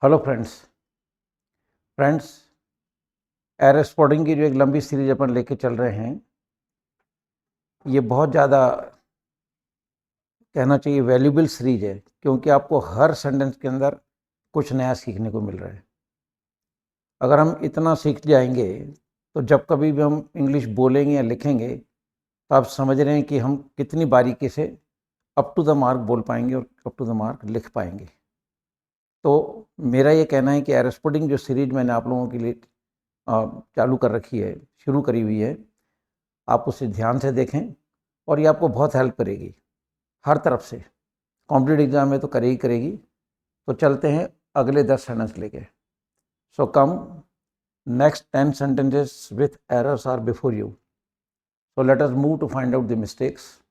Hello friends. Air sporting की जो एक लंबी सीरीज अपन लेके चल रहे हैं, ये बहुत ज़्यादा कहना चाहिए वैल्यूबल सीरीज है, क्योंकि आपको हर सेंटेंस के अंदर कुछ नया सीखने को मिल रहा है। अगर हम इतना सीख जाएंगे तो जब कभी भी हम इंग्लिश बोलेंगे या लिखेंगे तो आप समझ रहे हैं कि हम कितनी बारीकी से अप टू द मार्क बोल पाएंगे और अप टू द मार्क लिख पाएंगे। तो मेरा ये कहना है कि एयर स्पोर्टिंग जो सीरीज मैंने आप लोगों के लिए चालू कर रखी है, शुरू करी हुई है, आप उसे ध्यान से देखें और ये आपको बहुत हेल्प करेगी हर तरफ से। कॉम्पिटिटिव एग्जाम में तो करेगी करेगी। तो चलते हैं अगले 10 सेंटेंस लेके। सो कम next 10 sentences with errors are before you. So let us move to find out the mistakes.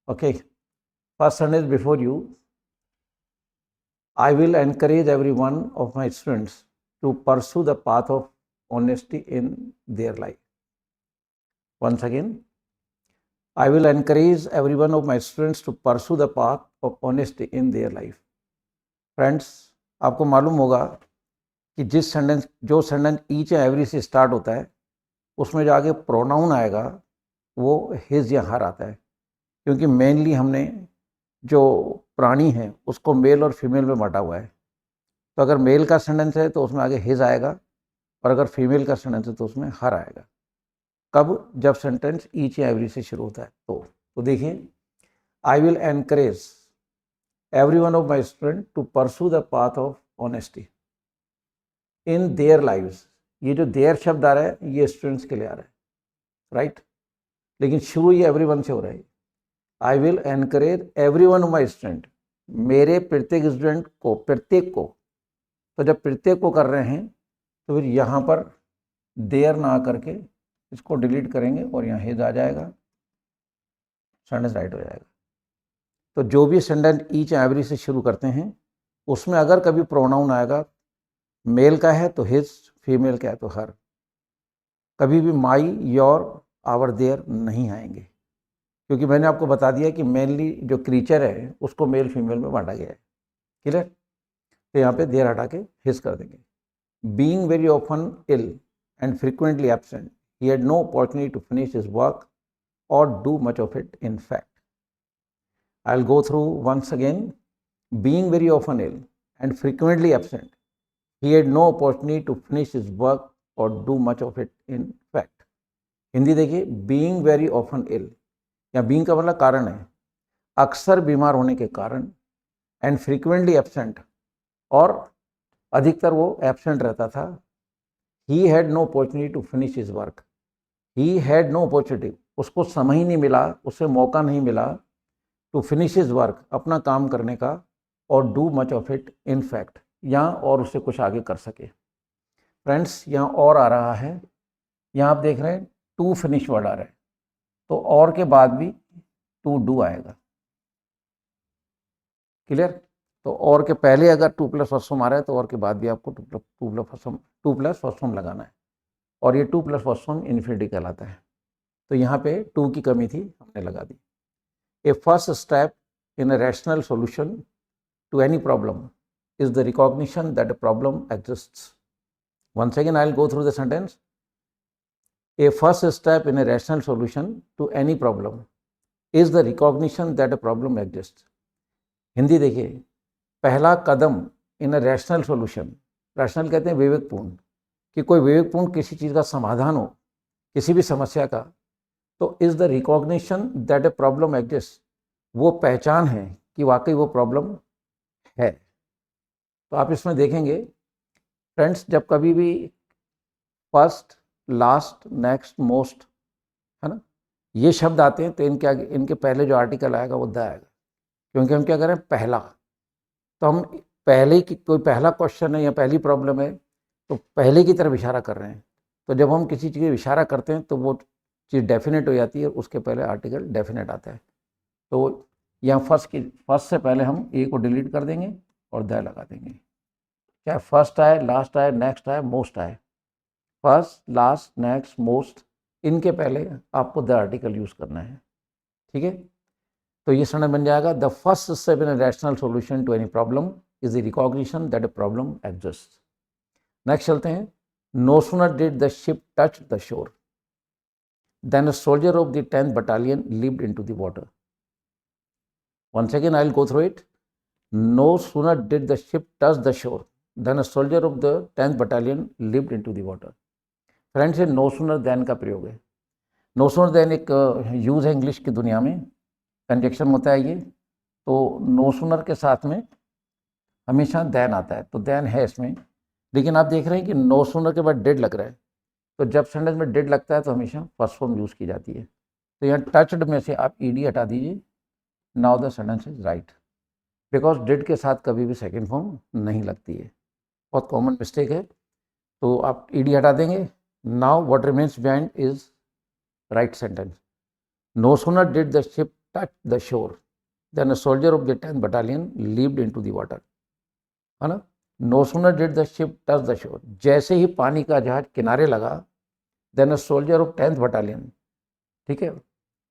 Okay, first sentence before you. I will encourage every one of my students to pursue the path of honesty in their life. Once again, I will encourage every one of my students to pursue the path of honesty in their life. Friends, आपको मालूम होगा कि जो sentence each and every से start होता है, उसमें जो आगे प्रोनाउन आएगा वो हिज या हर आता है, क्योंकि मेनली हमने जो प्राणी है उसको मेल और फीमेल में बांटा हुआ है। तो अगर मेल का सेंटेंस है तो उसमें आगे हिज आएगा, और अगर फीमेल का सेंटेंस है तो उसमें हर आएगा। कब? जब सेंटेंस ईच या एवरी से शुरू होता है। तो देखिए, I will encourage every one of my students to pursue the path of honesty in their lives. ये जो देयर शब्द आ रहा है ये स्टूडेंट्स के लिए आ रहा है, राइट? लेकिन शुरू ये एवरी वन से हो रहा है। I will encourage every one of my student, मेरे प्रत्येक स्टूडेंट को, प्रत्येक को। तो जब प्रत्येक को कर रहे हैं तो फिर यहाँ पर देयर ना करके इसको डिलीट करेंगे और यहाँ हिज आ जाएगा, सेंटेंस राइट हो जाएगा। तो जो भी सेंटेंस ईच एवरी से शुरू करते हैं उसमें अगर कभी प्रोनाउन आएगा, मेल का है तो हिज, फीमेल का है तो हर, कभी भी माई, योर, आवर, देयर नहीं आएंगे, क्योंकि मैंने आपको बता दिया कि मेनली जो क्रीचर है उसको मेल फीमेल में बांटा गया है। क्लियर? तो यहाँ पे देयर हटा के हिज कर देंगे। Being very often ill and frequently absent, he had no opportunity to finish his work or do much of it in fact. I'll go through once again. Being very often ill and frequently absent, he had no opportunity to finish his work or do much of it in fact. Hindi देखिए, being very often ill, या being का मतलब कारण है, अक्सर बीमार होने के कारण, and frequently absent, और अधिकतर वो एब्सेंट रहता था। He had no opportunity to finish his work. He had no opportunity, उसको समय ही नहीं मिला, उसे मौका नहीं मिला टू फिनिश हिज वर्क, अपना काम करने का, और do much of it in fact, यहाँ और उससे कुछ आगे कर सके। फ्रेंड्स, यहाँ और आ रहा है, यहाँ आप देख रहे हैं टू फिनिश वर्ड आ रहा है, तो और के बाद भी टू डू आएगा। क्लियर? तो और के पहले अगर टू प्लस फर्स्ट फॉर्म आ रहा है तो और के बाद भी आपको टू प्लस फर्स्ट फॉर्म लगाना है, और ये two plus first form infinity कहलाता है। तो यहाँ पे टू की कमी थी, हमने लगा दी। A first step in a rational solution to any problem is the recognition that a problem exists. Once again, I'll go through the sentence. A first step in a rational solution to any problem is the recognition that a problem exists. Hindi देखिए, पहला कदम इन a rational solution, rational कहते हैं विवेकपूर्ण, कि कोई विवेकपूर्ण किसी चीज़ का समाधान हो, किसी भी समस्या का, तो is the recognition that a problem exist, वो पहचान है कि वाकई वो प्रॉब्लम है। तो आप इसमें देखेंगे फ्रेंड्स, जब कभी भी फर्स्ट, लास्ट, नेक्स्ट, मोस्ट, है ना, ये शब्द आते हैं तो इनके पहले जो आर्टिकल आएगा वो द आएगा, क्योंकि हम क्या करें, पहला। तो हम पहले की कोई पहला क्वेश्चन है या पहली प्रॉब्लम है तो पहले की तरफ इशारा कर रहे हैं। तो जब हम किसी चीज़ की इशारा करते हैं तो वो चीज़ डेफिनेट हो जाती है, उसके पहले आर्टिकल डेफिनेट आता है। तो यहाँ फर्स्ट से पहले हम ए को डिलीट कर देंगे और द लगा देंगे, चाहे फर्स्ट आए, लास्ट आए, नेक्स्ट आए, मोस्ट आए। फर्स्ट, लास्ट, नेक्स्ट, मोस्ट, इनके पहले आपको द आर्टिकल यूज़ करना है। ठीक है? तो ये सेंटेंस बन जाएगा, the first step in a rational solution to any problem is the recognition that a problem exist. Next चलते हैं, no sooner did the ship touch the shore then a soldier of the 10th battalion leaped into the water. Once again I will go through it. No sooner did the ship touch the shore than a soldier of the 10th battalion leaped into the water. Friends, ये no sooner than का प्रयोग है। No sooner than एक use है English की दुनिया में, conjunction होता है ये। तो नो सूनर के साथ में हमेशा देन आता है, तो देन है इसमें। लेकिन आप देख रहे हैं कि नो सूनर के बाद डेड लग रहा है, तो जब सेंटेंस में डेड लगता है तो हमेशा फर्स्ट फॉर्म यूज़ की जाती है। तो यहाँ टच्ड में से आप ईडी हटा दीजिए, now the sentence is right, because did के साथ कभी भी सेकेंड फॉर्म नहीं लगती है, बहुत कॉमन मिस्टेक है। तो आप ईडी हटा देंगे, now what remains behind is right sentence. No sooner did the ship touch the shore then a soldier of the 10th battalion leaped into the water, है ना। No sooner did the ship touch the shore, जैसे ही पानी का जहाज किनारे लगा, then a soldier of 10th battalion, ठीक है,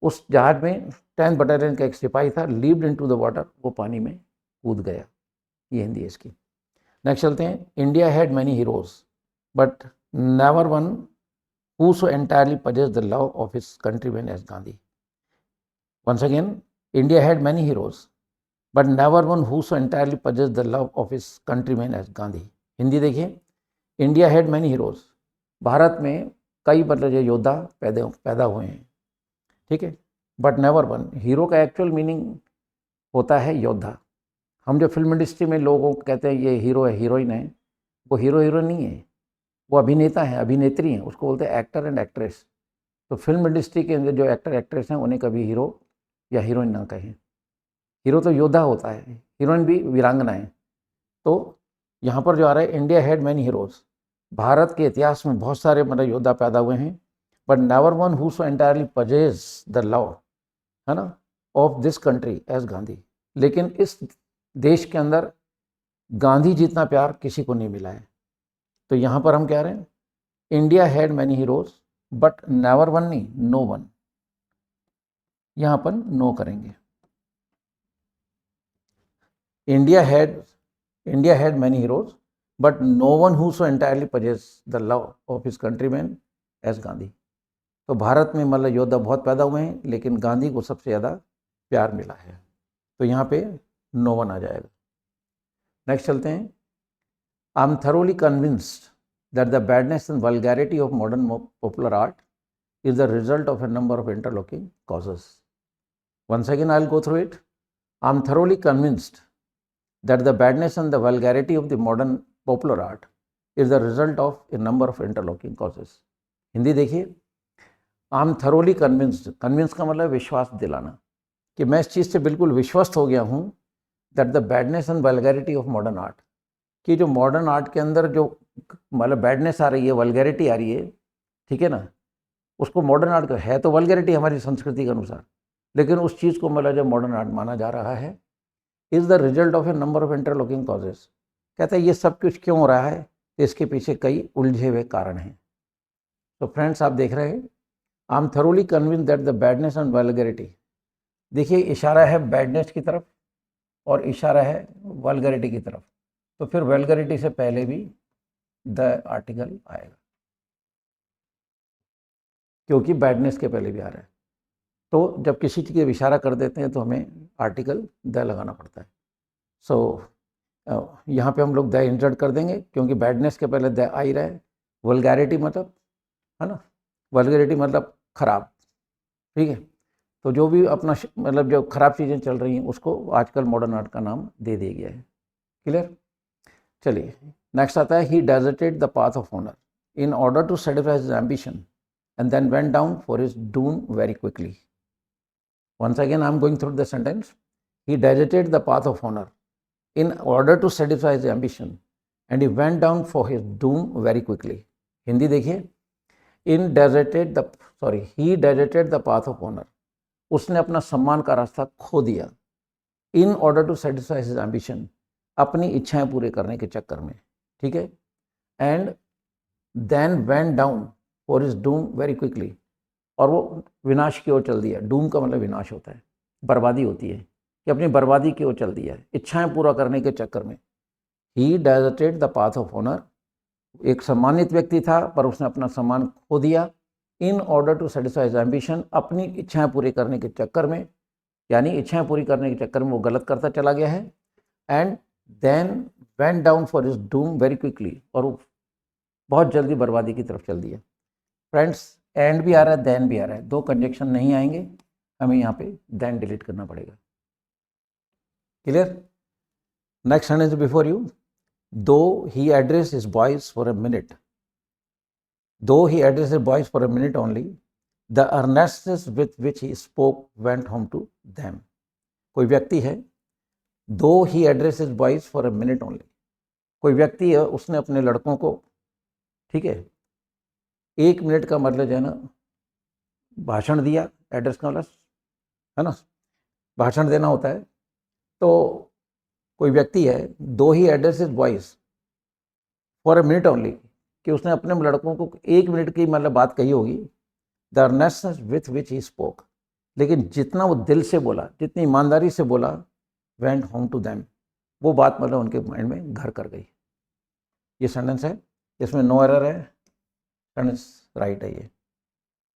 उस जहाज में 10th battalion का एक सिपाही था, लीप्ड इनटू द वाटर, वो पानी में कूद गया। ये हिंदी है इसकी। नेक्स्ट चलते हैं, India had many heroes but never one who so entirely possessed the love of his countrymen as Gandhi. Once again, India had many heroes but never one who so entirely possessed the love of his countrymen as Gandhi. Hindi देखिए, India had many heroes, Bharat में कई मतलब ये योद्धा पैदा हुए हैं, ठीक है, बट नेवर वन, हीरो का एक्चुअल मीनिंग होता है योद्धा। हम जो फिल्म इंडस्ट्री में लोगों को कहते हैं ये हीरो है, हीरोइन है, वो हीरो हीरोइन नहीं है, वो अभिनेता हैं, अभिनेत्री हैं, उसको बोलते हैं एक्टर एंड एक्ट्रेस। तो फिल्म इंडस्ट्री के अंदर जो एक्टर एक्ट्रेस हैं उन्हें कभी हीरो या हीरोइन ना कहें। हीरो तो योद्धा होता है, हीरोइन भी वीरांगना है। तो यहाँ पर जो आ रहा है, India had many heroes, Bharat के इतिहास में बहुत सारे मतलब योद्धा पैदा हुए हैं, but never one who so entirely possess the love, है ना, of this country as Gandhi. लेकिन इस देश के अंदर गांधी जितना प्यार किसी को नहीं मिला है। तो यहाँ पर हम कह रहे हैं, India had many heroes but never one नहीं, नो वन, यहाँ पर नो करेंगे। India had many heroes but no one who so entirely possess the love of his countryman as Gandhi. तो भारत में मतलब योद्धा बहुत पैदा हुए हैं, लेकिन गांधी को सबसे ज़्यादा प्यार मिला है, तो यहाँ पे नो वन आ जाएगा। नेक्स्ट चलते हैं, I am thoroughly convinced that the badness and vulgarity of modern popular art is the result of a number of interlocking causes. Once again, I will go through it. I am thoroughly convinced that the badness and the vulgarity of the modern popular art is the result of a number of interlocking causes. Hindi देखिए, I am thoroughly convinced, convinced का मतलब विश्वास दिलाना, कि मैं इस चीज़ से बिल्कुल विश्वस्त हो गया हूँ, that the badness and vulgarity of modern art, कि जो मॉडर्न आर्ट के अंदर जो मतलब बैडनेस आ रही है, वल्गैरिटी आ रही है, ठीक है ना, उसको मॉडर्न आर्ट का है तो वल्गैरिटी हमारी संस्कृति के अनुसार, लेकिन उस चीज़ को मतलब जब मॉडर्न आर्ट माना जा रहा है, is the result of A number of interlocking causes. कहता है ये सब कुछ क्यों हो रहा है, तो इसके पीछे कई उलझे हुए कारण हैं। तो फ्रेंड्स, आप देख रहे हैं, I am thoroughly convinced that the badness and vulgarity, देखिए इशारा है बैडनेस की तरफ और इशारा है वल्गैरिटी की तरफ, तो फिर वल्गैरिटी से पहले भी द आर्टिकल आएगा, क्योंकि बैडनेस के पहले भी आ रहा है। तो जब किसी चीज़ की इशारा कर देते हैं तो हमें आर्टिकल द लगाना पड़ता है। सो यहाँ पे हम लोग द इंसर्ट कर देंगे, क्योंकि बैडनेस के पहले द आ ही रहा है। वल्गैरिटी मतलब, है ना, वल्गैरिटी मतलब खराब, ठीक है। तो जो भी अपना मतलब जो खराब चीज़ें चल रही हैं उसको आजकल मॉडर्न आर्ट का नाम दे दिया गया है। क्लियर। चलिए नेक्स्ट आता है, he deserted the path of honour in order to satisfy his ambition and then went down for his doom very quickly. Once again, I am going through the sentence. He deserted the path of honor in order to satisfy his ambition and he went down for his doom very quickly. Hindi देखिए, he deserted the path of honor. उसने अपना सम्मान का रास्ता खो दिया, in order to satisfy his ambition, अपनी इच्छाएं पूरे करने के चक्कर में, ठीक है, and then went down और इज डूम वेरी क्विकली, और वो विनाश की ओर चल दिया। डूम का मतलब विनाश होता है, बर्बादी होती है, कि अपनी बर्बादी की ओर चल दिया है इच्छाएं पूरा करने के चक्कर में। He deserted the path of honour, एक सम्मानित व्यक्ति था पर उसने अपना सम्मान खो दिया, in order to satisfy his ambition, अपनी इच्छाएं पूरी करने के चक्कर में, यानी इच्छाएं पूरी करने के चक्कर में वो गलत करता चला गया है। And then went down for his doom very quickly, और वो बहुत जल्दी बर्बादी की तरफ चल दिया। फ्रेंड्स, एंड भी आ रहा है, देन भी आ रहा है, दो कंजक्शन नहीं आएंगे, हमें यहाँ पे देन डिलीट करना पड़ेगा। Clear? Next sentence before you, though he address his boys for a minute, though he address his boys for a minute only, the earnestness with which he spoke went home to them. कोई व्यक्ति है, though he address his boys for a minute only, कोई व्यक्ति है, उसने अपने लड़कों को, ठीक है, 1 मिनट का मतलब जो है ना भाषण दिया, एड्रेस का मतलब है ना भाषण देना होता है। तो कोई व्यक्ति है, though he address his boys for a minute only, कि उसने अपने लड़कों को 1 मिनट की मतलब बात कही होगी, the earnestness with which he spoke, लेकिन जितना वो दिल से बोला, जितनी ईमानदारी से बोला, वेंट होम टू दैम, वो बात मतलब उनके माइंड में घर कर गई। ये सेंटेंस है, इसमें नो एरर है, सेंटेंस राइट है ये।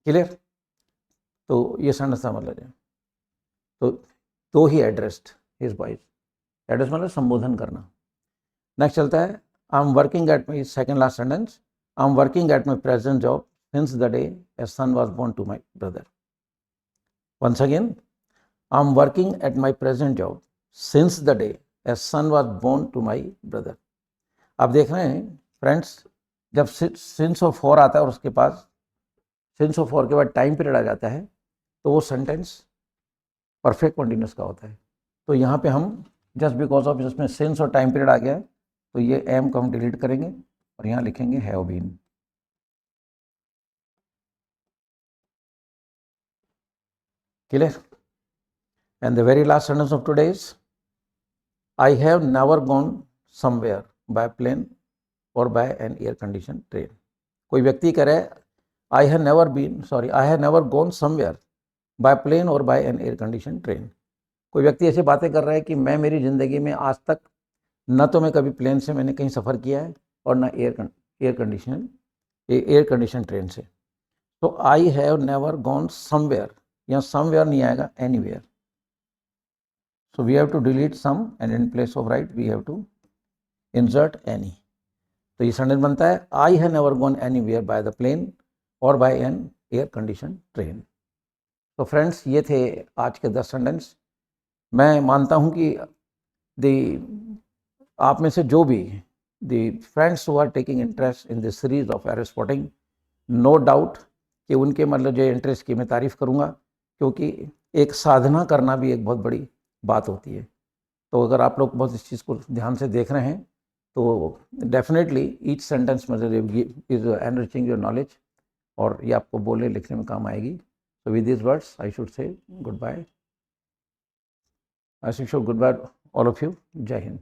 क्लियर? तो ये सेंटेंस का मतलब है, तो दो ही एड्रेस्ड हिज बॉयज, एड्रेस मतलब संबोधन करना। नेक्स्ट चलता है, I am working at my, second last sentence, I am working at my present job since the day a son was born to my brother. Once again, I am working at my present job since the day a son was born to my brother. आप देख रहे हैं friends, जब since of for आता है और उसके पास since of for के बाद टाइम पीरियड आ जाता है, तो वो सेंटेंस परफेक्ट कंटिन्यूस का होता है। तो यहाँ पे हम जस्ट बिकॉज ऑफ इसमें सिंस और टाइम पीरियड आ गया है, तो ये एम को हम डिलीट करेंगे और यहाँ लिखेंगे have been. Clear? And the very last sentence of today is, I have never gone somewhere by plane or by an air condition train. कोई व्यक्ति कह रहा है, I have never gone somewhere by plane or by an air condition train. कोई व्यक्ति ऐसे बातें कर रहा है कि मैं मेरी ज़िंदगी में आज तक न तो मैं कभी प्लेन से मैंने कहीं सफ़र किया है और ना एयर कंडीशन ट्रेन से। तो I have never gone somewhere, यहाँ समवेयर नहीं आएगा, anywhere. So we have to delete some and in place of right we have to insert any. तो ये सेंटेंस बनता है, I have never gone anywhere by the plane or by an air condition train. तो friends, ये थे आज के 10 sentence. मैं मानता हूँ कि आप में से जो भी friends who are taking interest in this series of error spotting, no doubt कि उनके मतलब जो इंटरेस्ट की मैं तारीफ़ करूँगा, क्योंकि एक साधना करना भी एक बहुत बड़ी बात होती है। तो अगर आप लोग बहुत इस चीज़ को ध्यान से देख रहे हैं, तो डेफिनेटली ईच सेंटेंस मतलब इज एनरिचिंग योर नॉलेज, और ये आपको बोलने लिखने में काम आएगी। So with this words I should say goodbye. I wish you goodbye, all of you. Jai Hind.